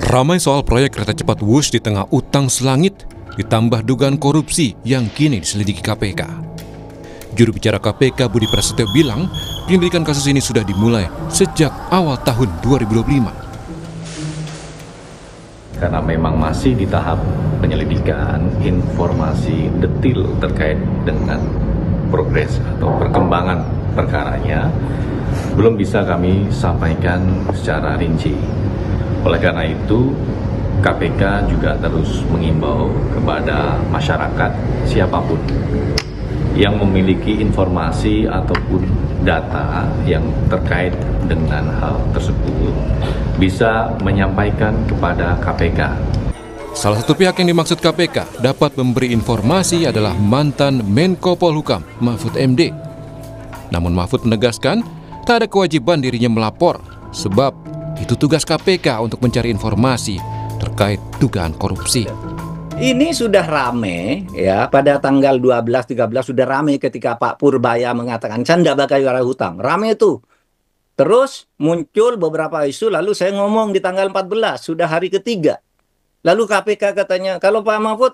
Ramai soal proyek kereta cepat Wush di tengah utang selangit, ditambah dugaan korupsi yang kini diselidiki KPK. Juru bicara KPK Budi Prasetyo bilang, penyelidikan kasus ini sudah dimulai sejak awal tahun 2025. Karena memang masih di tahap penyelidikan, informasi detail terkait dengan progres atau perkembangan perkaranya belum bisa kami sampaikan secara rinci. Oleh karena itu, KPK juga terus mengimbau kepada masyarakat siapapun yang memiliki informasi ataupun data yang terkait dengan hal tersebut bisa menyampaikan kepada KPK. Salah satu pihak yang dimaksud KPK dapat memberi informasi adalah mantan Menko Polhukam Mahfud MD. Namun Mahfud menegaskan tak ada kewajiban dirinya melapor, sebab itu tugas KPK untuk mencari informasi terkait dugaan korupsi. Ini sudah rame ya, pada tanggal 12-13 sudah rame ketika Pak Purbaya mengatakan canda bakai warah hutang. Rame itu. Terus muncul beberapa isu, lalu saya ngomong di tanggal 14, sudah hari ketiga. Lalu KPK katanya, kalau Pak Mahfud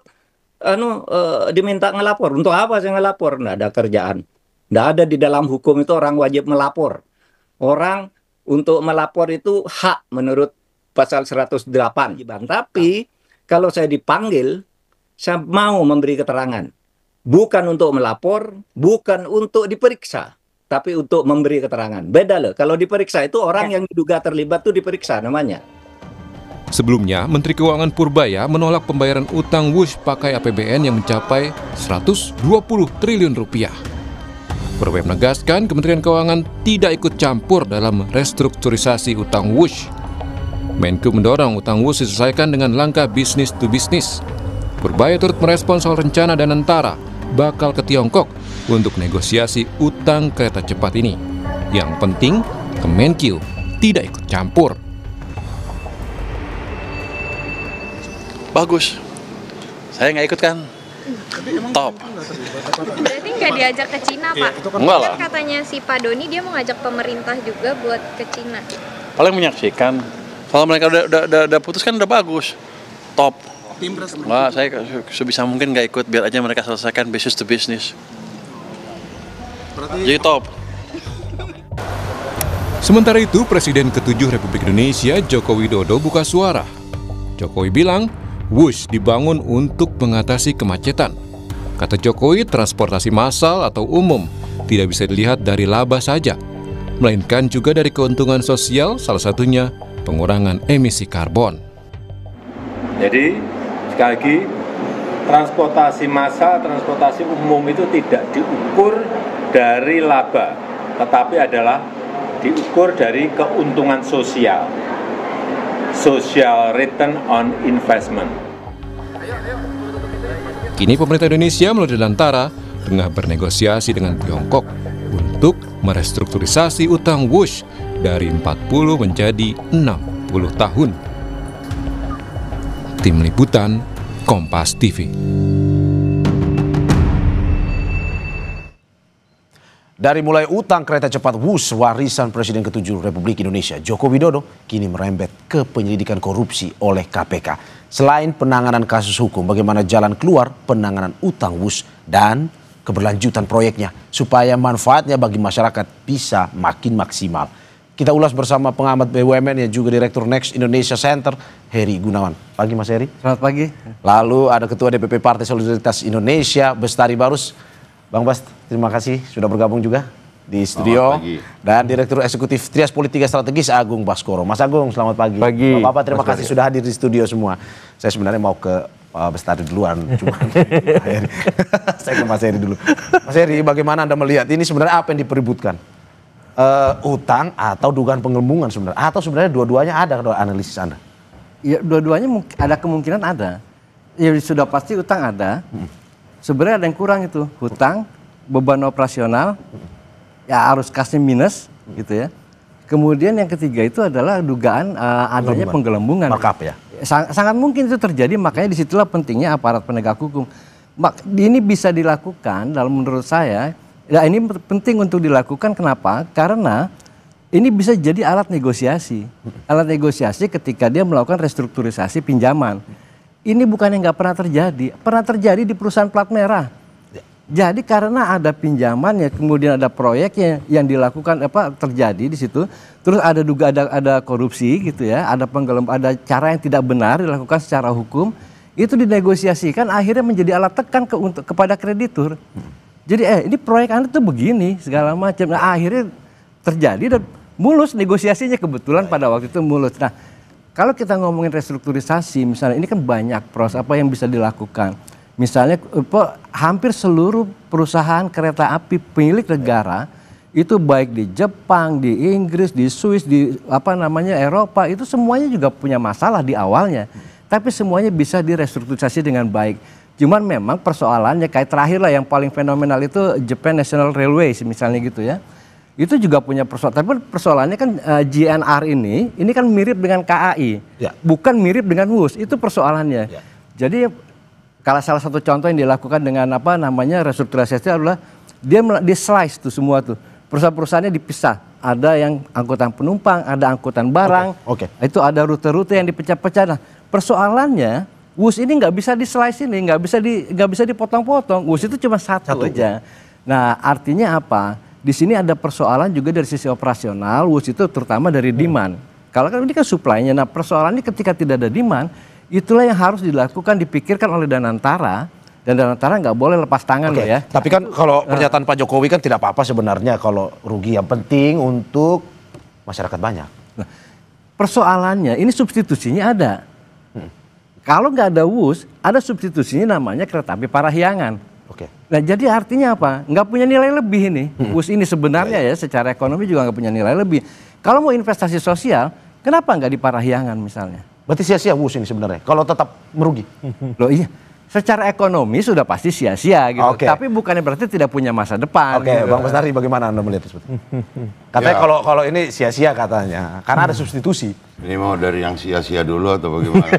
diminta ngelapor. Untuk apa saya ngelapor? Nggak ada kerjaan. Nggak ada di dalam hukum itu orang wajib melapor. Orang untuk melapor itu hak menurut pasal 108. Tapi kalau saya dipanggil, saya mau memberi keterangan. Bukan untuk melapor, bukan untuk diperiksa, tapi untuk memberi keterangan. Beda loh, kalau diperiksa itu orang yang diduga terlibat itu diperiksa namanya. Sebelumnya, Menteri Keuangan Purbaya menolak pembayaran utang Wush pakai APBN yang mencapai 120 triliun rupiah. Purbaya menegaskan Kementerian Keuangan tidak ikut campur dalam restrukturisasi utang Wush. Menko mendorong utang Wush diselesaikan dengan langkah bisnis to bisnis. Purbaya turut merespon soal rencana Danantara bakal ke Tiongkok untuk negosiasi utang kereta cepat ini. Yang penting, Kemenkeu tidak ikut campur. Bagus, saya nggak ikut kan? Top. Berarti nggak diajak ke Cina, Pak? Enggak lah. Kan katanya si Pak Doni dia mau ngajak pemerintah juga buat ke Cina. Paling menyaksikan. Kalau mereka udah putus kan udah bagus. Top. Nggak, saya sebisa mungkin nggak ikut, biar aja mereka selesaikan business to business. Jadi top. Sementara itu, Presiden ke-7 Republik Indonesia Joko Widodo buka suara. Jokowi bilang, Wush dibangun untuk mengatasi kemacetan. Kata Jokowi, transportasi massal atau umum tidak bisa dilihat dari laba saja, melainkan juga dari keuntungan sosial, salah satunya pengurangan emisi karbon. Jadi, sekali lagi, transportasi massal, transportasi umum itu tidak diukur dari laba, tetapi adalah diukur dari keuntungan sosial. Social return on investment. Kini pemerintah Indonesia melalui Danantara tengah bernegosiasi dengan Tiongkok untuk merestrukturisasi utang Wush dari 40 menjadi 60 tahun. Tim Liputan, Kompas TV. Dari mulai utang kereta cepat Wush, warisan Presiden ke-7 Republik Indonesia Joko Widodo kini merembet ke penyelidikan korupsi oleh KPK. Selain penanganan kasus hukum, bagaimana jalan keluar penanganan utang Wush dan keberlanjutan proyeknya supaya manfaatnya bagi masyarakat bisa makin maksimal. Kita ulas bersama pengamat BUMN yang juga Direktur Next Indonesia Center, Heri Gunawan. Pagi Mas Heri. Selamat pagi. Lalu ada Ketua DPP Partai Solidaritas Indonesia, Bestari Barus. Bang Bas, terima kasih sudah bergabung juga di studio. Dan Direktur Eksekutif Trias Politika Strategis Agung Baskoro. Mas Agung, selamat pagi. Bapak-bapak terima kasih sudah hadir di studio semua. Saya sebenarnya mau ke Bestari duluan, cuma saya ke Mas Heri dulu. Mas Heri, bagaimana Anda melihat ini sebenarnya apa yang dipeributkan? Utang atau dugaan penggelembungan sebenarnya? Atau sebenarnya dua-duanya ada kalau analisis Anda? Ya, dua-duanya ada kemungkinan ada. Ya sudah pasti utang ada. Sebenarnya ada yang kurang itu, hutang, beban operasional, ya arus kasnya minus, gitu ya. Kemudian yang ketiga itu adalah dugaan adanya penggelembungan. Markup ya? Sangat mungkin itu terjadi, makanya disitulah pentingnya aparat penegak hukum. Ini bisa dilakukan dalam menurut saya, ya ini penting untuk dilakukan, kenapa? Karena ini bisa jadi alat negosiasi. Alat negosiasi ketika dia melakukan restrukturisasi pinjaman. Ini bukan yang nggak pernah terjadi. Pernah terjadi di perusahaan plat merah. Jadi karena ada pinjamannya, kemudian ada proyeknya yang dilakukan terjadi di situ, terus ada ada korupsi gitu ya, ada ada cara yang tidak benar dilakukan secara hukum, itu dinegosiasikan akhirnya menjadi alat tekan kepada kreditur. Jadi ini proyek Anda tuh begini segala macam. Nah, akhirnya terjadi dan mulus negosiasinya, kebetulan pada waktu itu mulus. Nah, kalau kita ngomongin restrukturisasi misalnya, ini kan banyak proses apa yang bisa dilakukan. Misalnya hampir seluruh perusahaan kereta api milik negara itu baik di Jepang, di Inggris, di Swiss, di Eropa, itu semuanya juga punya masalah di awalnya. Tapi semuanya bisa direstrukturisasi dengan baik. Cuman memang persoalannya kayak terakhir lah yang paling fenomenal itu Japan National Railways misalnya gitu ya. Itu juga punya persoalan. Tapi persoalannya kan JNR ini kan mirip dengan KAI, bukan mirip dengan WUS. Itu persoalannya. Jadi kalau salah satu contoh yang dilakukan dengan restrukturisasi adalah dia slice tuh semua tuh. Perusahaan-perusahaannya dipisah. Ada yang angkutan penumpang, ada angkutan barang. Itu ada rute-rute yang dipecah-pecah. Nah, persoalannya WUS ini nggak bisa di slice ini, nggak bisa dipotong-potong. WUS itu cuma satu aja. Nah, artinya apa? Di sini ada persoalan juga dari sisi operasional. WUS itu terutama dari demand. Kalau kan ini kan supply-nya. Nah, persoalannya ketika tidak ada demand, itulah yang harus dilakukan, dipikirkan oleh Danantara, dan Danantara nggak boleh lepas tangan loh ya. Tapi kan kalau pernyataan Pak Jokowi kan tidak apa-apa sebenarnya kalau rugi, yang penting untuk masyarakat banyak. Nah, persoalannya ini substitusinya ada. Kalau nggak ada WUS, ada substitusinya namanya kereta api Parahyangan. Nah, jadi artinya apa? Nggak punya nilai lebih ini. WUS ini sebenarnya ya secara ekonomi juga nggak punya nilai lebih. Kalau mau investasi sosial, kenapa nggak di Parahyangan misalnya? Berarti sia-sia WUS ini sebenarnya, kalau tetap merugi. Loh iya, secara ekonomi sudah pasti sia-sia gitu. Tapi bukannya berarti tidak punya masa depan. Gitu. Bang Bestari, bagaimana Anda melihat itu? Katanya kalau ini sia-sia katanya, karena ada substitusi. Ini mau dari yang sia-sia dulu atau bagaimana?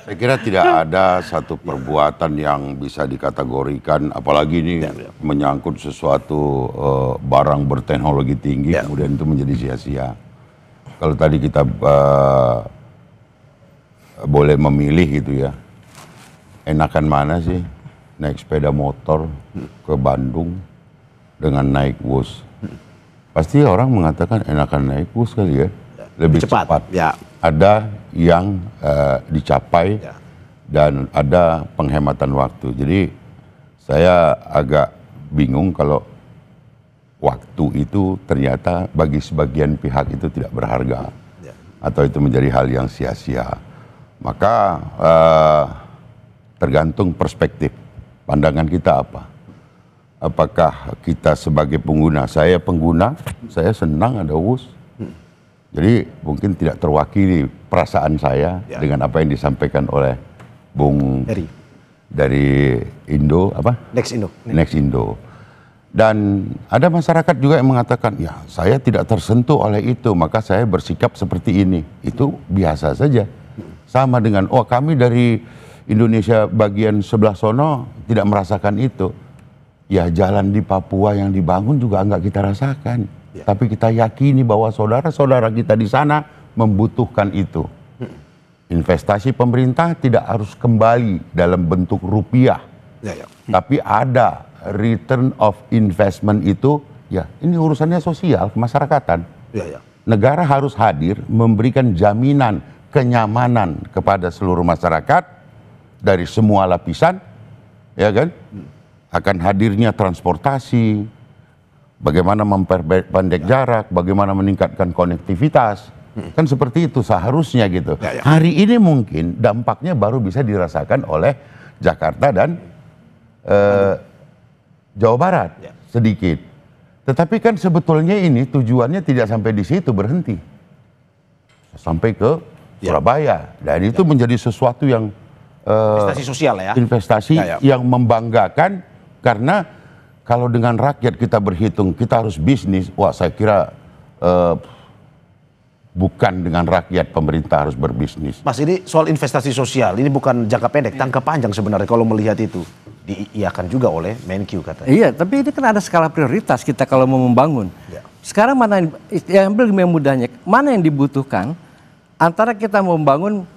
Saya kira tidak ada satu perbuatan yang bisa dikategorikan, apalagi ini menyangkut sesuatu barang berteknologi tinggi, kemudian itu menjadi sia-sia. Kalau tadi kita boleh memilih gitu ya, enakan mana sih naik sepeda motor ke Bandung dengan naik WUS? Pasti orang mengatakan enakan naik WUS kali ya, lebih cepat. Ada yang dicapai dan ada penghematan waktu. Jadi saya agak bingung kalau waktu itu ternyata bagi sebagian pihak itu tidak berharga, atau itu menjadi hal yang sia-sia. Maka tergantung perspektif, pandangan kita apa. Apakah kita sebagai pengguna, saya pengguna, saya senang ada WUS. Jadi mungkin tidak terwakili perasaan saya dengan apa yang disampaikan oleh Bung dari Indo, Next Indo. Dan ada masyarakat juga yang mengatakan, ya saya tidak tersentuh oleh itu, maka saya bersikap seperti ini. Itu biasa saja. Sama dengan, kami dari Indonesia bagian sebelah sono tidak merasakan itu. Ya jalan di Papua yang dibangun juga enggak kita rasakan. Tapi kita yakini bahwa saudara-saudara kita di sana membutuhkan itu. Investasi pemerintah tidak harus kembali dalam bentuk rupiah. Tapi ada return of investment itu, ya ini urusannya sosial, kemasyarakatan. Negara harus hadir memberikan jaminan kenyamanan kepada seluruh masyarakat dari semua lapisan, ya kan? Akan hadirnya transportasi, bagaimana memperpendek jarak, bagaimana meningkatkan konektivitas, kan seperti itu seharusnya gitu. Hari ini mungkin dampaknya baru bisa dirasakan oleh Jakarta dan Jawa Barat sedikit. Tetapi kan sebetulnya ini tujuannya tidak sampai di situ berhenti, sampai ke Surabaya, dan itu menjadi sesuatu yang investasi sosial ya, investasi yang membanggakan. Karena kalau dengan rakyat kita berhitung, kita harus bisnis. Wah, saya kira bukan dengan rakyat pemerintah harus berbisnis. Mas, ini soal investasi sosial, ini bukan jangka pendek, jangka panjang sebenarnya kalau melihat itu. diiakan juga oleh Menkyu katanya. Iya, tapi ini kan ada skala prioritas kita kalau mau membangun. Ya. Sekarang mana yang lebih mudahnya, mana yang dibutuhkan antara kita membangun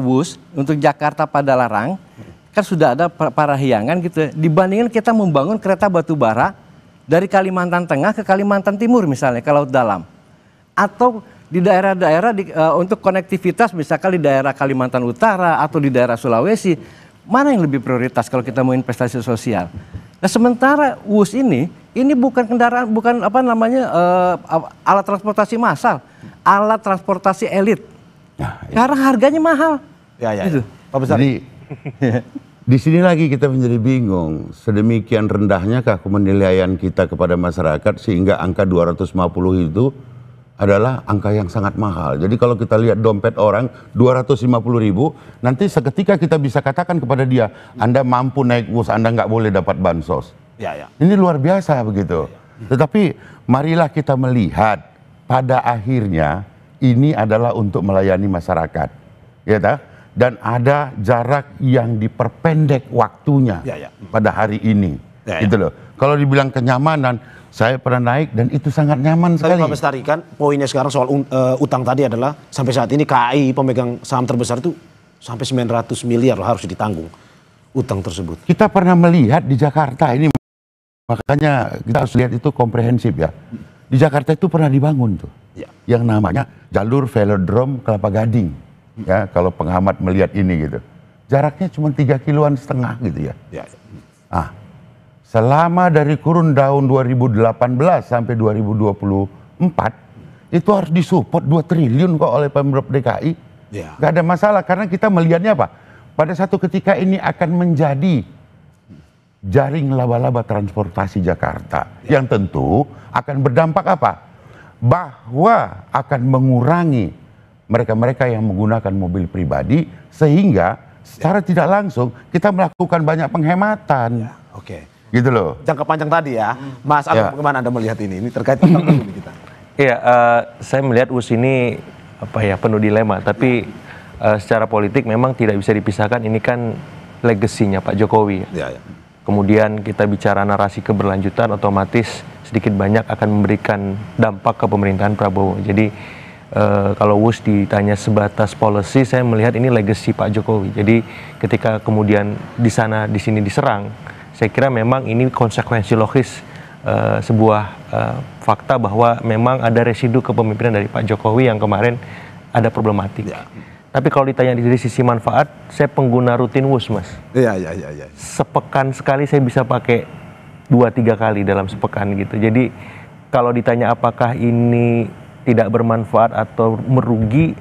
WUS untuk Jakarta Padalarang, kan sudah ada Parahyangan gitu, dibandingkan kita membangun kereta batu bara dari Kalimantan Tengah ke Kalimantan Timur misalnya ke Laut Dalam, atau di daerah-daerah untuk konektivitas misalkan di daerah Kalimantan Utara atau di daerah Sulawesi, mana yang lebih prioritas kalau kita mau investasi sosial? Nah sementara WUS ini bukan kendaraan, bukan alat transportasi massal, alat transportasi elit. Nah, karena harganya mahal. Gitu. Pak Besar. Jadi di sini lagi kita menjadi bingung. Sedemikian rendahnyakah penilaian kita kepada masyarakat sehingga angka 250 itu adalah angka yang sangat mahal. Jadi kalau kita lihat dompet orang 250.000, nanti seketika kita bisa katakan kepada dia, Anda mampu naik bus, Anda nggak boleh dapat bansos. Ini luar biasa begitu. Tetapi marilah kita melihat pada akhirnya ini adalah untuk melayani masyarakat, ya tak? Dan ada jarak yang diperpendek waktunya pada hari ini, gitu loh. Kalau dibilang kenyamanan, saya pernah naik dan itu sangat nyaman sekali. Tapi Pak Bestari, kan poinnya sekarang soal utang tadi adalah sampai saat ini KAI pemegang saham terbesar itu sampai 900 miliar loh harus ditanggung utang tersebut. Kita pernah melihat di Jakarta ini, makanya kita harus lihat itu komprehensif ya. Di Jakarta itu pernah dibangun tuh, yang namanya jalur velodrome Kelapa Gading. Ya, kalau pengamat melihat ini gitu, jaraknya cuma 3,5 kiloan gitu ya. Selama dari kurun tahun 2018 sampai 2024 itu harus disupport 2 triliun kok oleh Pemprov DKI. Gak ada masalah karena kita melihatnya apa? Pada satu ketika ini akan menjadi jaring laba-laba transportasi Jakarta yang tentu akan berdampak apa? Bahwa akan mengurangi mereka-mereka yang menggunakan mobil pribadi sehingga secara tidak langsung kita melakukan banyak penghematan. Gitu loh. Jangka panjang tadi ya, Mas Agung, bagaimana Anda melihat ini? Ini terkait utang dulu kita. Iya, saya melihat WUS ini penuh dilema, tapi secara politik memang tidak bisa dipisahkan. Ini kan legasinya Pak Jokowi. Kemudian kita bicara narasi keberlanjutan, otomatis sedikit banyak akan memberikan dampak ke pemerintahan Prabowo. Jadi kalau WUS ditanya sebatas policy, saya melihat ini legasi Pak Jokowi. Jadi ketika kemudian di sini diserang, saya kira memang ini konsekuensi logis sebuah fakta bahwa memang ada residu kepemimpinan dari Pak Jokowi yang kemarin ada problematik. Tapi kalau ditanya dari sisi manfaat, saya pengguna rutin WUS, Mas. Sepekan sekali saya bisa pakai 2-3 kali dalam sepekan gitu. Jadi kalau ditanya apakah ini tidak bermanfaat atau merugi,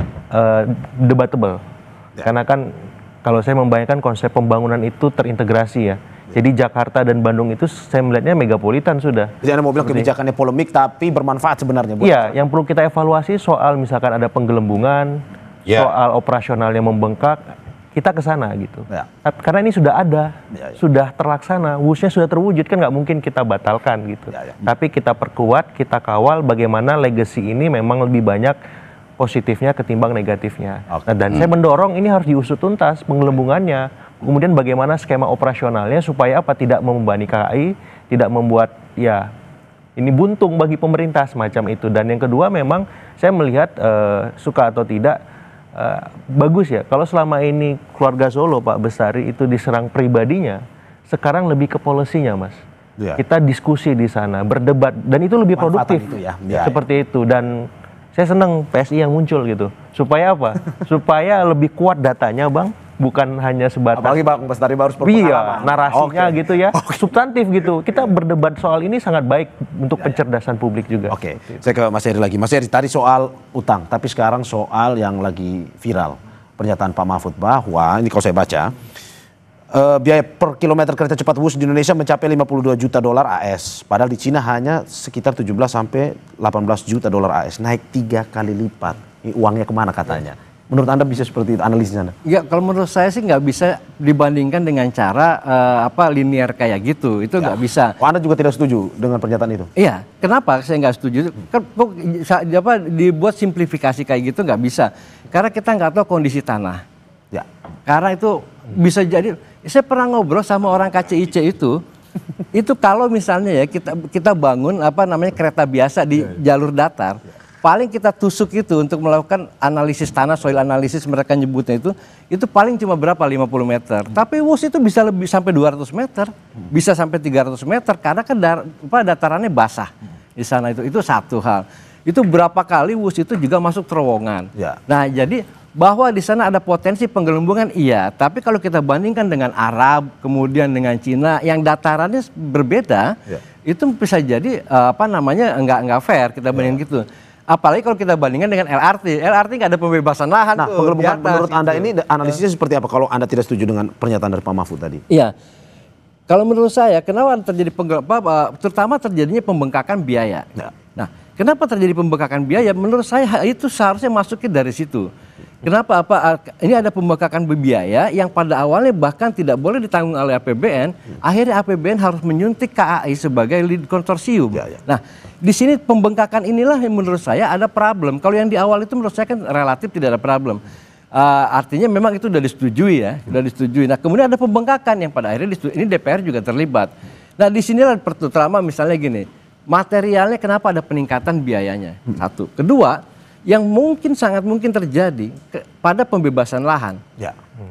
debatable. Karena kan kalau saya membayangkan konsep pembangunan itu terintegrasi ya. Jadi Jakarta dan Bandung itu saya melihatnya megapolitan sudah. Jadi Anda mau bilang kebijakannya polemik tapi bermanfaat sebenarnya. Iya, yang perlu kita evaluasi soal misalkan ada penggelembungan, soal operasional yang membengkak, kita ke sana gitu. Karena ini sudah ada, sudah terlaksana, WUS-nya sudah terwujud, kan nggak mungkin kita batalkan gitu. Tapi kita perkuat, kita kawal bagaimana legacy ini memang lebih banyak positifnya ketimbang negatifnya. Nah, dan saya mendorong ini harus diusut tuntas penggelembungannya. Kemudian bagaimana skema operasionalnya supaya apa, tidak membebani KAI, tidak membuat ini buntung bagi pemerintah semacam itu. Dan yang kedua memang saya melihat suka atau tidak bagus ya kalau selama ini keluarga Solo Pak Bestari itu diserang pribadinya, sekarang lebih ke polisinya, Mas. Kita diskusi di sana, berdebat, dan itu lebih produktif itu seperti itu. Dan saya senang PSI yang muncul gitu. Supaya apa? Supaya lebih kuat datanya, Bang. Bukan hanya sebatas apalagi Bang Bestari baru berpengalaman. Narasinya gitu ya, substantif gitu. Kita berdebat soal ini sangat baik untuk pencerdasan publik juga. Saya ke Mas Heri lagi. Mas Heri, tadi soal utang, tapi sekarang soal yang lagi viral. Pernyataan Pak Mahfud bahwa, ini kalau saya baca, biaya per kilometer kereta cepat WUS di Indonesia mencapai 52 juta dolar AS. Padahal di Cina hanya sekitar 17 sampai 18 juta dolar AS. Naik 3 kali lipat. Ini uangnya kemana katanya? Menurut Anda bisa seperti itu, analisis Anda? Ya, kalau menurut saya sih nggak bisa dibandingkan dengan cara linear kayak gitu. Itu nggak bisa. Anda juga tidak setuju dengan pernyataan itu? Iya, kenapa saya nggak setuju? Kan dibuat simplifikasi kayak gitu nggak bisa. Karena kita nggak tahu kondisi tanah. Karena itu bisa jadi Saya pernah ngobrol sama orang KCIC itu kalau misalnya ya kita bangun kereta biasa di jalur datar, paling kita tusuk itu untuk melakukan analisis tanah, soil analisis mereka nyebutnya itu paling cuma berapa 50 meter. Tapi WUS itu bisa lebih sampai 200 meter, bisa sampai 300 meter karena kan datarannya basah di sana itu satu hal. Itu berapa kali WUS itu juga masuk terowongan. Nah, jadi bahwa di sana ada potensi penggelembungan iya, tapi kalau kita bandingkan dengan Arab, kemudian dengan Cina yang datarannya berbeda, itu bisa jadi nggak fair kita bandingin gitu. Apalagi kalau kita bandingkan dengan LRT nggak ada pembebasan lahan. Nah, penggelembungan menurut Anda ini analisisnya seperti apa kalau Anda tidak setuju dengan pernyataan dari Pak Mahfud tadi? Iya. Kalau menurut saya, kenapa terjadi terutama terjadinya pembengkakan biaya. Nah, kenapa terjadi pembengkakan biaya? Menurut saya itu seharusnya masuknya dari situ. Kenapa? Ini ada pembengkakan biaya yang pada awalnya bahkan tidak boleh ditanggung oleh APBN. Akhirnya APBN harus menyuntik KAI sebagai lead konsorsium. Nah, di sini pembengkakan inilah yang menurut saya ada problem. Kalau yang di awal itu menurut saya kan relatif tidak ada problem. Artinya memang itu sudah disetujui ya, sudah disetujui. Nah, kemudian ada pembengkakan yang pada akhirnya ini DPR juga terlibat. Nah, di sinilah terutama misalnya gini, materialnya kenapa ada peningkatan biayanya? Satu. Kedua, yang sangat mungkin terjadi pada pembebasan lahan.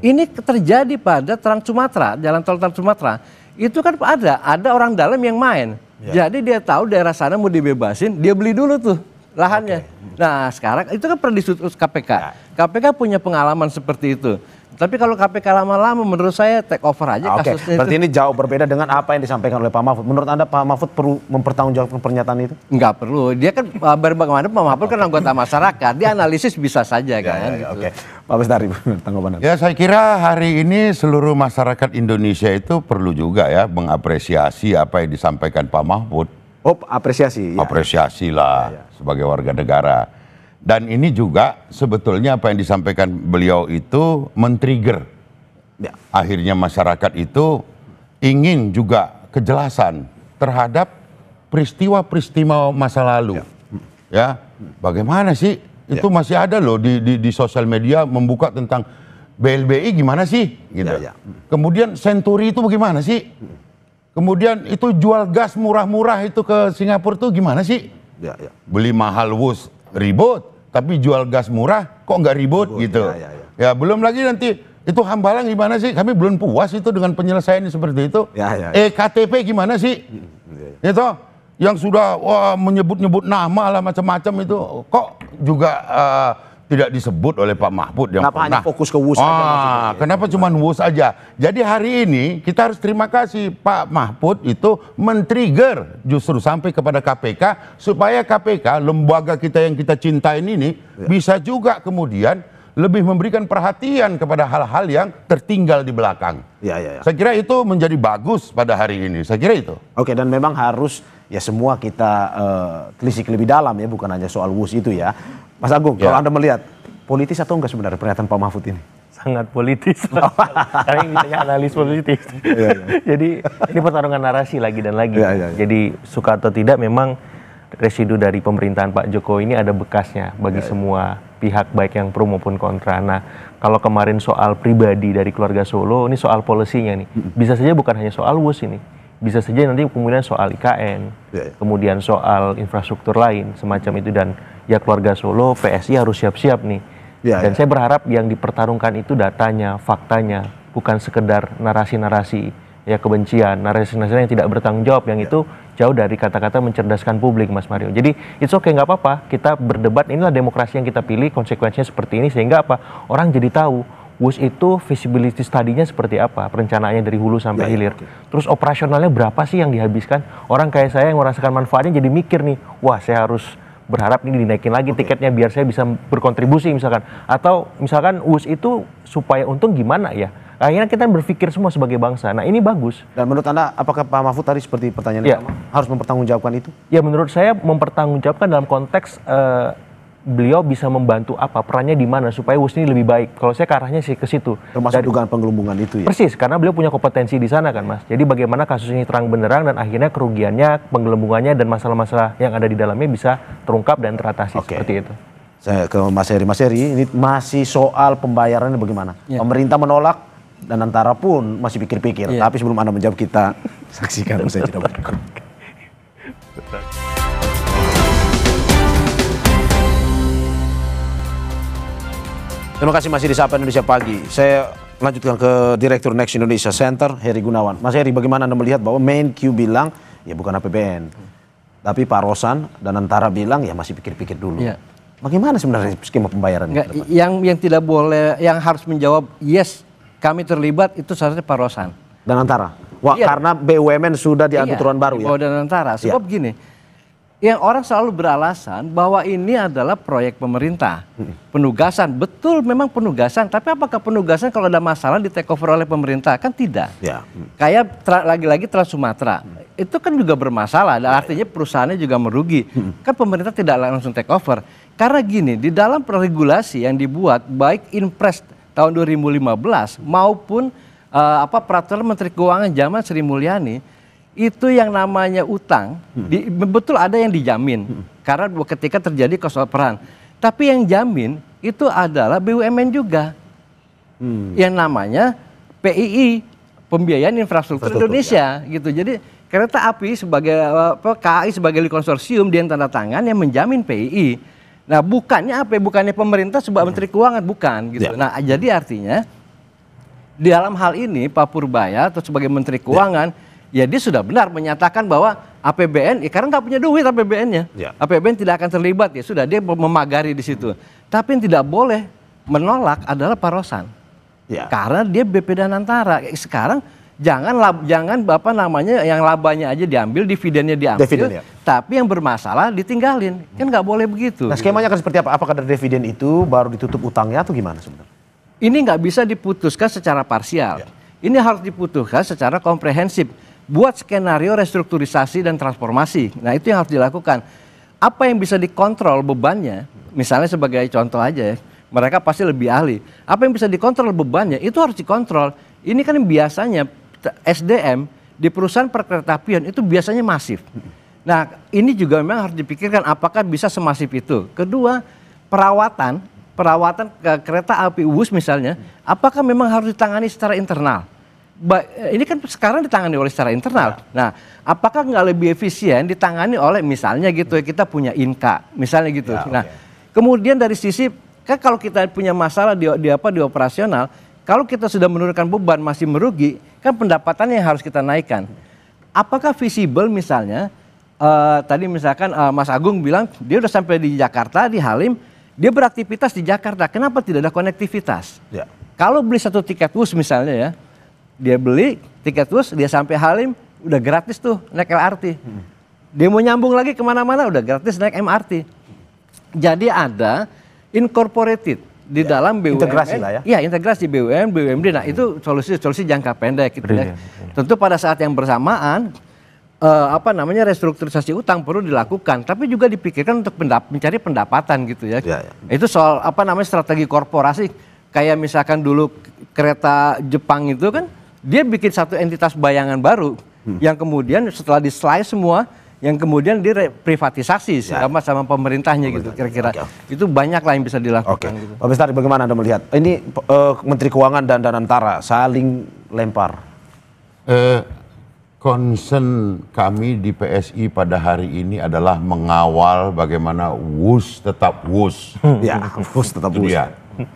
Ini terjadi pada Trans Sumatera, jalan tol Trans Sumatera. Itu kan ada orang dalam yang main. Jadi dia tahu daerah sana mau dibebasin, dia beli dulu tuh lahannya. Nah, sekarang itu kan pernah disutus KPK. KPK punya pengalaman seperti itu. Tapi kalau KPK lama-lama menurut saya take over aja kasusnya. Berarti ini jauh berbeda dengan apa yang disampaikan oleh Pak Mahfud. Menurut Anda Pak Mahfud perlu mempertanggungjawabkan pernyataan itu? Enggak perlu. Dia kan bagaimana Pak Mahfud kan anggota masyarakat. Dia analisis bisa saja kan. Oke. Pak Bestari, tanggapan Anda. Ya, saya kira hari ini seluruh masyarakat Indonesia itu perlu juga ya mengapresiasi apa yang disampaikan Pak Mahfud. Oh, apresiasi. Apresiasi lah sebagai warga negara. Dan ini juga sebetulnya apa yang disampaikan beliau itu men-trigger. Akhirnya masyarakat itu ingin juga kejelasan terhadap peristiwa-peristiwa masa lalu. Ya, bagaimana sih? Itu masih ada loh di sosial media membuka tentang BLBI gimana sih? Gitu. Kemudian Senturi itu bagaimana sih? Kemudian itu jual gas murah-murah itu ke Singapura tuh gimana sih? Beli mahal WUS ribut, tapi jual gas murah kok nggak ribut gitu. Ya, belum lagi nanti itu Hambalang gimana sih? Kami belum puas itu dengan penyelesaian seperti itu. KTP gimana sih? Itu yang sudah menyebut-nyebut nama lah macam-macam itu kok juga tidak disebut oleh Pak Mahfud yang kenapa hanya fokus ke WUS aja? Kenapa cuma WUS aja? Jadi hari ini kita harus terima kasih Pak Mahfud itu men-trigger justru sampai kepada KPK supaya KPK lembaga kita yang kita cintain ini bisa juga kemudian lebih memberikan perhatian kepada hal-hal yang tertinggal di belakang. Saya kira itu menjadi bagus pada hari ini. Saya kira itu. Oke, dan memang harus ya semua kita telisik lebih dalam ya, bukan hanya soal WUS itu ya. Mas Agung, kalau Anda melihat politis atau enggak sebenarnya pernyataan Pak Mahfud ini? Sangat politis. Karena ini ditanya analis politis. Jadi ini pertarungan narasi lagi dan lagi. Jadi suka atau tidak memang residu dari pemerintahan Pak Jokowi ini ada bekasnya bagi semua pihak baik yang pro maupun kontra. Nah, kalau kemarin soal pribadi dari keluarga Solo, ini soal polisinya nih. Bisa saja bukan hanya soal WUS ini. Bisa saja nanti kemudian soal IKN, kemudian soal infrastruktur lain semacam itu, dan ya keluarga Solo, PSI harus siap-siap nih. Dan saya berharap yang dipertarungkan itu datanya, faktanya, bukan sekedar narasi-narasi ya kebencian, narasi-narasi yang tidak bertanggung jawab, yang itu jauh dari kata-kata mencerdaskan publik, Mas Mario. Jadi it's okay, nggak apa-apa kita berdebat, inilah demokrasi yang kita pilih, konsekuensinya seperti ini, sehingga apa? Orang jadi tahu WUS itu visibility study-nya seperti apa, perencanaannya dari hulu sampai hilir. Terus operasionalnya berapa sih yang dihabiskan? Orang kayak saya yang merasakan manfaatnya jadi mikir nih, wah saya harus berharap ini dinaikin lagi tiketnya biar saya bisa berkontribusi misalkan. Atau misalkan WUS itu supaya untung gimana ya? Akhirnya kita berpikir semua sebagai bangsa. Nah ini bagus. Dan menurut Anda apakah Pak Mahfud tadi seperti pertanyaan harus mempertanggungjawabkan itu? Ya, menurut saya mempertanggungjawabkan dalam konteks beliau bisa membantu apa, perannya di mana supaya WUS ini lebih baik. Kalau saya ke arahnya sih ke situ. Termasuk dugaan penggelembungan itu ya? Persis, karena beliau punya kompetensi di sana kan Mas. Jadi bagaimana kasus ini terang benderang dan akhirnya kerugiannya, penggelembungannya dan masalah-masalah yang ada di dalamnya bisa terungkap dan teratasi seperti itu. Saya ke Mas Heri. Mas Heri, ini masih soal pembayarannya bagaimana? Pemerintah menolak dan Antara pun masih pikir-pikir. Tapi sebelum Anda menjawab, kita saksikan usai jeda berikut. Terima kasih masih di Sapa Indonesia Pagi. Saya lanjutkan ke Direktur Next Indonesia Center, Heri Gunawan. Mas Heri, bagaimana Anda melihat bahwa Menq bilang ya bukan APBN, tapi Pak Rosan dan Antara bilang ya masih pikir-pikir dulu. Bagaimana sebenarnya skema pembayaran? Yang tidak boleh, yang harus menjawab yes kami terlibat itu seharusnya Pak Rosan dan Antara. Wah, karena BUMN sudah diatur aturan baru ya. Dan Antara. Sebab gini, yang orang selalu beralasan bahwa ini adalah proyek pemerintah, penugasan, betul memang penugasan, tapi apakah penugasan kalau ada masalah di take over oleh pemerintah? Kan tidak. Kayak lagi-lagi Trans Sumatera, itu kan juga bermasalah, artinya perusahaannya juga merugi. Kan pemerintah tidak langsung take over. Karena gini, di dalam regulasi yang dibuat, baik Inpres tahun 2015 maupun peraturan Menteri Keuangan zaman Sri Mulyani, itu yang namanya utang, betul ada yang dijamin karena ketika terjadi kesoperan. Tapi yang jamin itu adalah BUMN juga, yang namanya PII, Pembiayaan Infrastruktur Indonesia, gitu. Jadi kereta api sebagai KAI sebagai konsorsium dia yang tanda tangan yang menjamin PII. Nah, bukannya apa? Bukannya pemerintah sebagai Menteri Keuangan, bukan, gitu. Nah, jadi artinya di dalam hal ini Pak Purbaya atau sebagai Menteri Keuangan ya dia sudah benar menyatakan bahwa APBN, ya karena nggak punya duit APBN-nya, APBN tidak akan terlibat, ya sudah dia memagari di situ. Tapi yang tidak boleh menolak adalah Pak Rosan, karena dia BP dan Antara. Sekarang jangan yang labanya aja diambil, dividennya diambil, tapi yang bermasalah ditinggalin, kan nggak boleh begitu. Nah, skemanya akan seperti apa? Apakah dari dividen itu baru ditutup utangnya atau gimana sebenarnya? Ini nggak bisa diputuskan secara parsial, ini harus diputuskan secara komprehensif. Buat skenario restrukturisasi dan transformasi. Nah, itu yang harus dilakukan. Apa yang bisa dikontrol bebannya, misalnya sebagai contoh aja ya, mereka pasti lebih ahli. Apa yang bisa dikontrol bebannya, itu harus dikontrol. Ini kan biasanya SDM di perusahaan perkeretaapian itu biasanya masif. Nah, ini juga memang harus dipikirkan apakah bisa semasif itu. Kedua, perawatan kereta api Wus misalnya, apakah memang harus ditangani secara internal? Ini kan sekarang ditangani oleh secara internal. Nah, apakah nggak lebih efisien ditangani oleh misalnya gitu ya, kita punya Inka misalnya gitu. Nah, kemudian dari sisi kan kalau kita punya masalah di operasional, kalau kita sudah menurunkan beban masih merugi, kan pendapatannya yang harus kita naikkan. Apakah visible misalnya tadi misalkan Mas Agung bilang dia udah sampai di Jakarta, di Halim, dia beraktivitas di Jakarta, kenapa tidak ada konektivitas? Kalau beli satu tiket bus misalnya ya, dia beli tiket bus, dia sampai Halim, udah gratis tuh naik LRT. Dia mau nyambung lagi kemana-mana, udah gratis naik MRT. Jadi ada incorporated di dalam BUMN. Integrasi lah ya. Iya, integrasi BUMN, BUMD. Nah, itu solusi jangka pendek gitu ya. Tentu pada saat yang bersamaan, restrukturisasi utang perlu dilakukan, tapi juga dipikirkan untuk mencari pendapatan gitu ya. Itu soal strategi korporasi. Kayak misalkan dulu kereta Jepang itu kan, dia bikin satu entitas bayangan baru yang kemudian setelah di-slice semua, yang kemudian diprivatisasi sama pemerintahnya gitu kira-kira. Itu banyak lah yang bisa dilakukan. Gitu. Pak Bestari, bagaimana Anda melihat? Ini Menteri Keuangan dan Antara saling lempar. Concern kami di PSI pada hari ini adalah mengawal bagaimana WUS tetap WUS. WUS tetap WUS.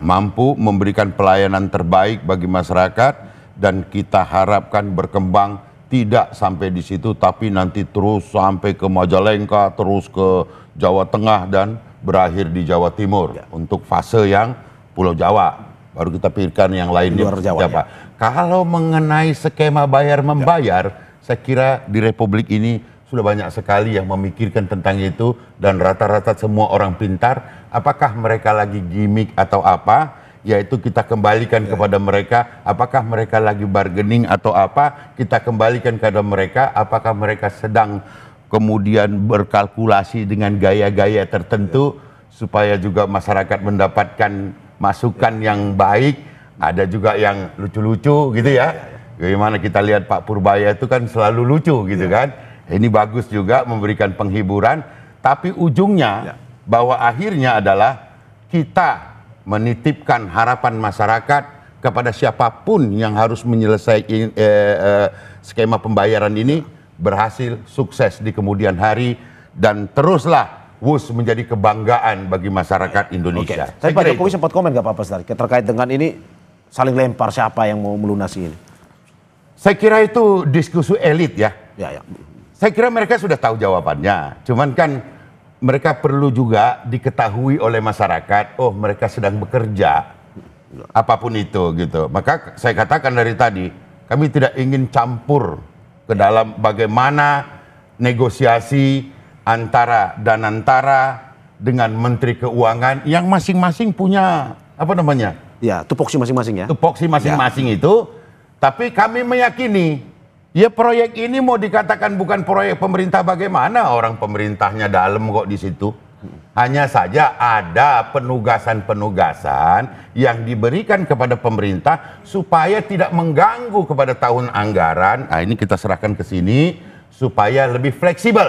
Mampu memberikan pelayanan terbaik bagi masyarakat, dan kita harapkan berkembang tidak sampai di situ, tapi nanti terus sampai ke Majalengka, terus ke Jawa Tengah dan berakhir di Jawa Timur untuk fase yang Pulau Jawa. Baru kita pikirkan yang lainnya. Luar Jawa. Kalau mengenai skema bayar membayar, saya kira di Republik ini sudah banyak sekali yang memikirkan tentang itu, dan rata-rata semua orang pintar. Apakah mereka lagi gimmick atau apa? Yaitu kita kembalikan kepada mereka. Apakah mereka lagi bargaining atau apa? Kita kembalikan kepada mereka. Apakah mereka sedang kemudian berkalkulasi dengan gaya-gaya tertentu supaya juga masyarakat mendapatkan masukan yang baik? Ada juga yang lucu-lucu gitu ya. Bagaimana kita lihat Pak Purbaya itu kan selalu lucu gitu kan. Ini bagus juga memberikan penghiburan, tapi ujungnya bahwa akhirnya adalah kita menitipkan harapan masyarakat kepada siapapun yang harus menyelesaikan skema pembayaran ini berhasil sukses di kemudian hari dan teruslah WUS menjadi kebanggaan bagi masyarakat Indonesia. Tapi Pak Jokowi sempat komen nggak Pak Bestari terkait dengan ini saling lempar siapa yang mau melunasi ini? Saya kira itu diskusi elit ya. Ya. Saya kira mereka sudah tahu jawabannya. Cuman kan mereka perlu juga diketahui oleh masyarakat, oh mereka sedang bekerja, apapun itu gitu. Maka saya katakan dari tadi, kami tidak ingin campur ke dalam bagaimana negosiasi antara Danantara dengan Menteri Keuangan yang masing-masing punya apa namanya? Ya, tupoksi masing-masing ya. Tupoksi masing-masing itu. Tapi kami meyakini, ya proyek ini mau dikatakan bukan proyek pemerintah bagaimana, orang pemerintahnya dalam kok di situ. Hanya saja ada penugasan-penugasan yang diberikan kepada pemerintah supaya tidak mengganggu kepada tahun anggaran. Nah ini kita serahkan ke sini supaya lebih fleksibel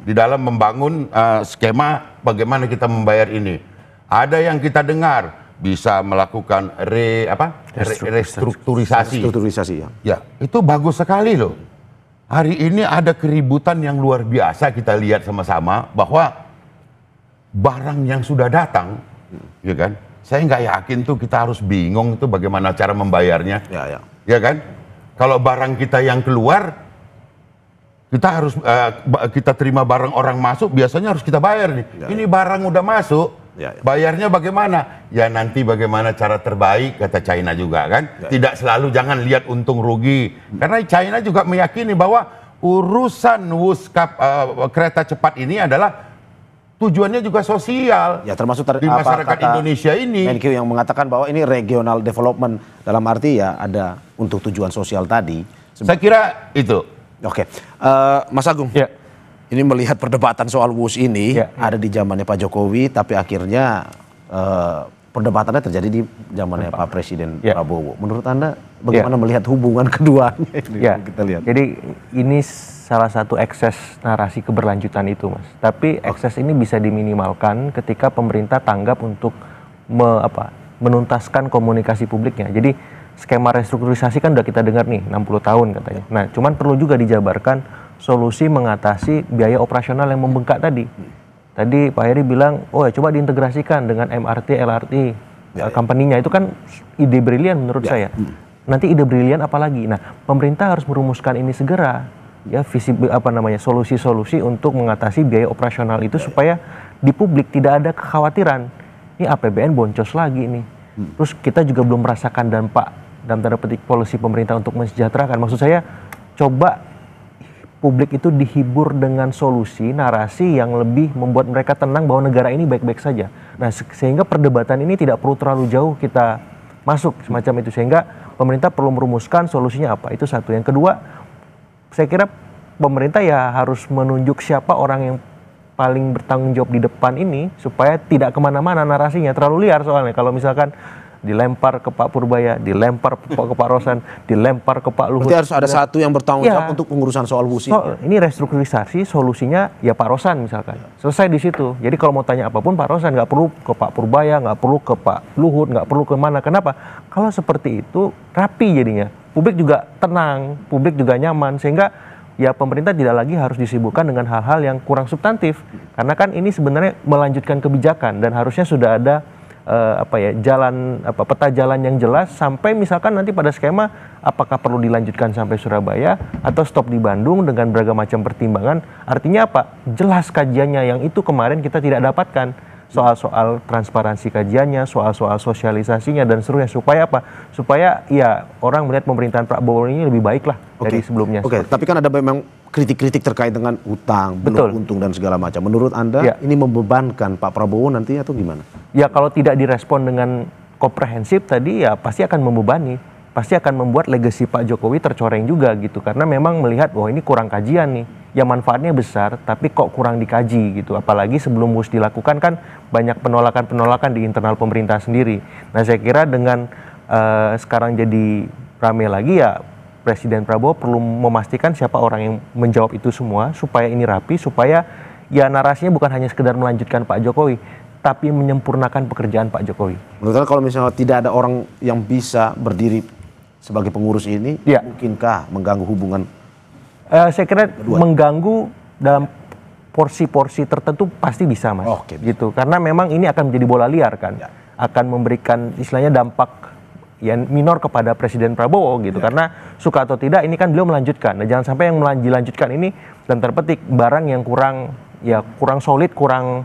di dalam membangun skema bagaimana kita membayar ini. Ada yang kita dengar bisa melakukan restrukturisasi. Ya, itu bagus sekali loh. Hari ini ada keributan yang luar biasa kita lihat sama-sama bahwa barang yang sudah datang, ya kan? Saya nggak yakin tuh kita harus bingung itu bagaimana cara membayarnya. Ya kan? Kalau barang kita yang keluar, kita harus kita terima barang orang masuk, biasanya harus kita bayar nih. Ini barang udah masuk. Bayarnya bagaimana? Ya nanti bagaimana cara terbaik, kata China juga kan. Tidak selalu jangan lihat untung rugi. Karena China juga meyakini bahwa urusan kereta cepat ini adalah tujuannya juga sosial. Ya termasuk di masyarakat Indonesia ini. Menkyu yang mengatakan bahwa ini regional development dalam arti ya ada untuk tujuan sosial tadi. Saya kira itu. Oke. Mas Agung. Ya. Ini melihat perdebatan soal WUS ini ada di zamannya Pak Jokowi, tapi akhirnya perdebatannya terjadi di zamannya Pak Presiden Prabowo. Menurut Anda bagaimana melihat hubungan keduanya ini? Kita lihat. Jadi ini salah satu ekses narasi keberlanjutan itu, Mas. Tapi ekses ini bisa diminimalkan ketika pemerintah tanggap untuk menuntaskan komunikasi publiknya. Jadi skema restrukturisasi kan udah kita dengar nih 60 tahun katanya. Nah, cuman perlu juga dijabarkan solusi mengatasi biaya operasional yang membengkak tadi. Tadi Pak Heri bilang, oh ya coba diintegrasikan dengan MRT, LRT, company-nya. Itu kan ide brilian menurut saya. Nanti ide brilian apalagi? Nah, pemerintah harus merumuskan ini segera. Ya, solusi-solusi untuk mengatasi biaya operasional itu supaya di publik tidak ada kekhawatiran. Ini APBN boncos lagi nih. Terus kita juga belum merasakan dampak dalam tanda petik polisi pemerintah untuk mensejahterakan. Maksud saya, coba publik itu dihibur dengan solusi, narasi yang lebih membuat mereka tenang bahwa negara ini baik-baik saja. Nah, sehingga perdebatan ini tidak perlu terlalu jauh kita masuk semacam itu. Sehingga pemerintah perlu merumuskan solusinya apa. Itu satu. Yang kedua, saya kira pemerintah ya harus menunjuk siapa orang yang paling bertanggung jawab di depan ini supaya tidak kemana-mana narasinya. Terlalu liar soalnya. Kalau misalkan dilempar ke Pak Purbaya, dilempar ke Pak Rosan, dilempar ke Pak Luhut. Berarti harus ada satu yang bertanggung jawab untuk pengurusan soal WUS ini. Ini restrukturisasi, solusinya ya Pak Rosan misalkan. Selesai di situ. Jadi kalau mau tanya apapun Pak Rosan, nggak perlu ke Pak Purbaya, nggak perlu ke Pak Luhut, nggak perlu kemana. Kenapa? Kalau seperti itu rapi jadinya. Publik juga tenang, publik juga nyaman, sehingga ya pemerintah tidak lagi harus disibukkan dengan hal-hal yang kurang substantif. Karena kan ini sebenarnya melanjutkan kebijakan dan harusnya sudah ada peta jalan yang jelas sampai misalkan nanti pada skema apakah perlu dilanjutkan sampai Surabaya atau stop di Bandung dengan beragam macam pertimbangan. Artinya apa? Jelas kajiannya yang itu kemarin kita tidak dapatkan. Soal-soal transparansi kajiannya, soal-soal sosialisasinya dan seterusnya. Supaya apa? Supaya ya orang melihat pemerintahan Prabowo ini lebih baik lah dari sebelumnya. Tapi kan ada memang kritik-kritik terkait dengan utang, belum untung dan segala macam. Menurut Anda ini membebankan Pak Prabowo nantinya atau gimana? Ya kalau tidak direspon dengan komprehensif tadi ya pasti akan membebani. Pasti akan membuat legasi Pak Jokowi tercoreng juga gitu. Karena memang melihat bahwa ini kurang kajian nih. Ya manfaatnya besar tapi kok kurang dikaji gitu. Apalagi sebelum WUS dilakukan kan banyak penolakan-penolakan di internal pemerintah sendiri. Nah saya kira dengan sekarang jadi rame lagi ya Presiden Prabowo perlu memastikan siapa orang yang menjawab itu semua supaya ini rapi, supaya ya narasinya bukan hanya sekedar melanjutkan Pak Jokowi, tapi menyempurnakan pekerjaan Pak Jokowi. Menurut Anda kalau misalnya tidak ada orang yang bisa berdiri sebagai pengurus ini, mungkinkah mengganggu hubungan? Saya kira mengganggu dalam porsi-porsi tertentu pasti bisa, Mas. Gitu. Karena memang ini akan menjadi bola liar kan. Akan memberikan istilahnya dampak yang minor kepada Presiden Prabowo gitu. Karena suka atau tidak ini kan beliau melanjutkan. Nah, jangan sampai yang dilanjutkan ini dan terpetik barang yang kurang solid, kurang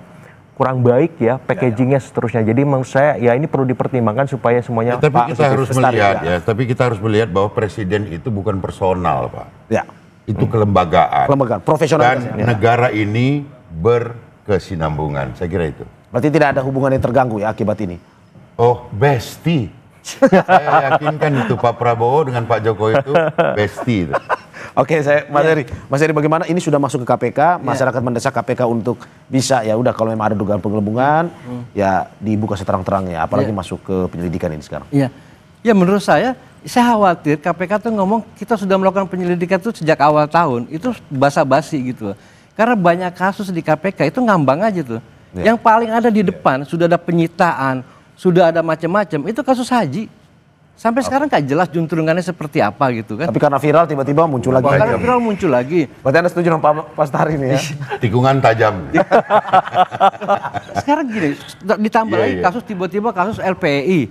baik ya, packagingnya seterusnya. Jadi menurut saya ya ini perlu dipertimbangkan supaya semuanya. Tapi kita harus melihat tapi kita harus melihat bahwa presiden itu bukan personal, Pak. Ya. Itu kelembagaan. Kelembagaan, profesional. Dan negara ini berkesinambungan. Saya kira itu. Berarti tidak ada hubungan yang terganggu ya akibat ini. Oh, bestie. Saya yakinkan itu Pak Prabowo dengan Pak Jokowi itu bestie itu. Oke, Mas Heri, bagaimana ini sudah masuk ke KPK, masyarakat mendesak KPK untuk bisa ya udah kalau memang ada dugaan penggelembungan ya dibuka seterang-terangnya, apalagi masuk ke penyelidikan ini sekarang. Iya. Ya menurut saya khawatir KPK tuh ngomong kita sudah melakukan penyelidikan itu sejak awal tahun, itu basa-basi gitu. Karena banyak kasus di KPK itu ngambang aja tuh. Yang paling ada di depan sudah ada penyitaan, sudah ada macam-macam, itu kasus haji. Sampai sekarang nggak jelas juntrungannya seperti apa gitu kan. Tapi karena viral tiba-tiba muncul lagi. Karena viral muncul lagi. Berarti Anda setuju dengan Pak Bastari ini ya? Tikungan tajam. Sekarang gini, ditambah lagi kasus tiba-tiba kasus LPI.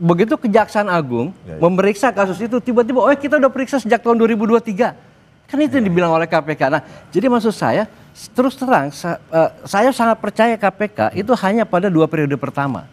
Begitu Kejaksaan Agung memeriksa kasus itu, tiba-tiba kita udah periksa sejak tahun 2023. Kan itu yang dibilang oleh KPK. Nah, jadi maksud saya, terus terang, saya sangat percaya KPK itu hanya pada 2 periode pertama.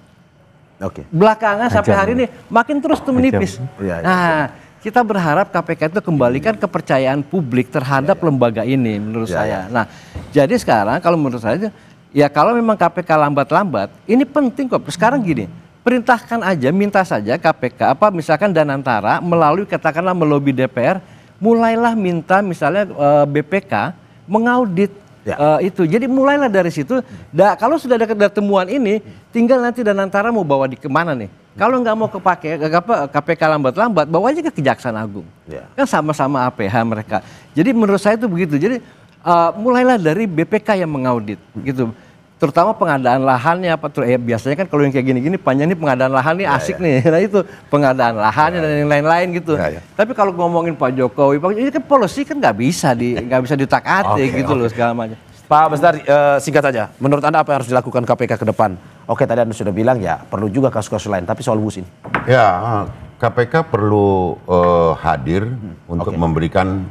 Belakangan sampai hari ini makin terus tuh menipis. Nah, kita berharap KPK itu kembalikan kepercayaan publik terhadap lembaga ini menurut saya. Nah, jadi sekarang kalau menurut saya, ya kalau memang KPK lambat-lambat, ini penting kok. Sekarang gini, perintahkan aja, minta saja KPK, misalkan Danantara melalui katakanlah melobi DPR, mulailah minta misalnya BPK mengaudit itu. Jadi mulailah dari situ. Kalau sudah ada temuan ini, tinggal nanti Danantara mau bawa kemana nih. Kalau nggak mau KPK lambat-lambat, bawa aja ke Kejaksaan Agung. Kan sama-sama APH mereka. Jadi menurut saya itu begitu. Jadi mulailah dari BPK yang mengaudit gitu. Terutama pengadaan lahannya biasanya kan kalau yang kayak gini-gini panjang nih pengadaan lahan nih asik nih. Nah itu pengadaan lahannya dan yang lain-lain gitu. Tapi kalau ngomongin Pak Jokowi, ini kan policy kan nggak bisa ditak-atik gitu loh segala macam. Pak Bastari, singkat saja. Menurut Anda apa yang harus dilakukan KPK ke depan? Oke, tadi Anda sudah bilang ya perlu juga kasus-kasus lain. Tapi soal WUS ini. Ya, KPK perlu hadir untuk memberikan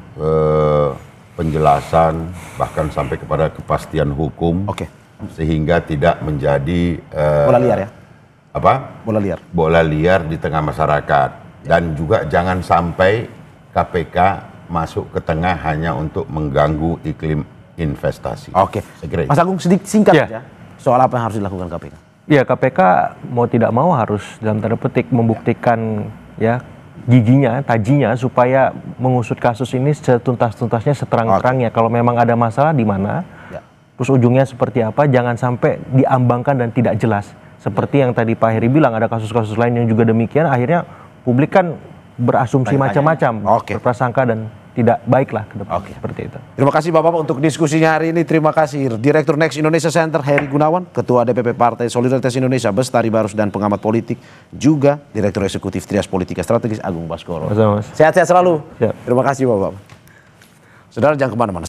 penjelasan bahkan sampai kepada kepastian hukum. Sehingga tidak menjadi bola liar ya? Bola liar di tengah masyarakat. Dan juga jangan sampai KPK masuk ke tengah hanya untuk mengganggu iklim investasi. Mas Agung sedikit singkat saja soal apa yang harus dilakukan KPK. Ya, KPK mau tidak mau harus dalam tanda petik membuktikan ya giginya, tajinya supaya mengusut kasus ini setuntas-tuntasnya, seterang-terangnya. Kalau memang ada masalah di mana, terus ujungnya seperti apa, jangan sampai diambangkan dan tidak jelas. Seperti yang tadi Pak Heri bilang, ada kasus-kasus lain yang juga demikian, akhirnya publik kan berasumsi macam-macam, berprasangka dan tidak baiklah ke depan. Seperti itu. Terima kasih Bapak-Bapak untuk diskusinya hari ini. Terima kasih Direktur Next Indonesia Center Heri Gunawan, Ketua DPP Partai Solidaritas Indonesia Bestari Barus dan pengamat politik, juga Direktur Eksekutif Trias Politika Strategis Agung Baskoro. Sehat-sehat selalu. Terima kasih Bapak-Bapak. Saudara jangan kemana-mana.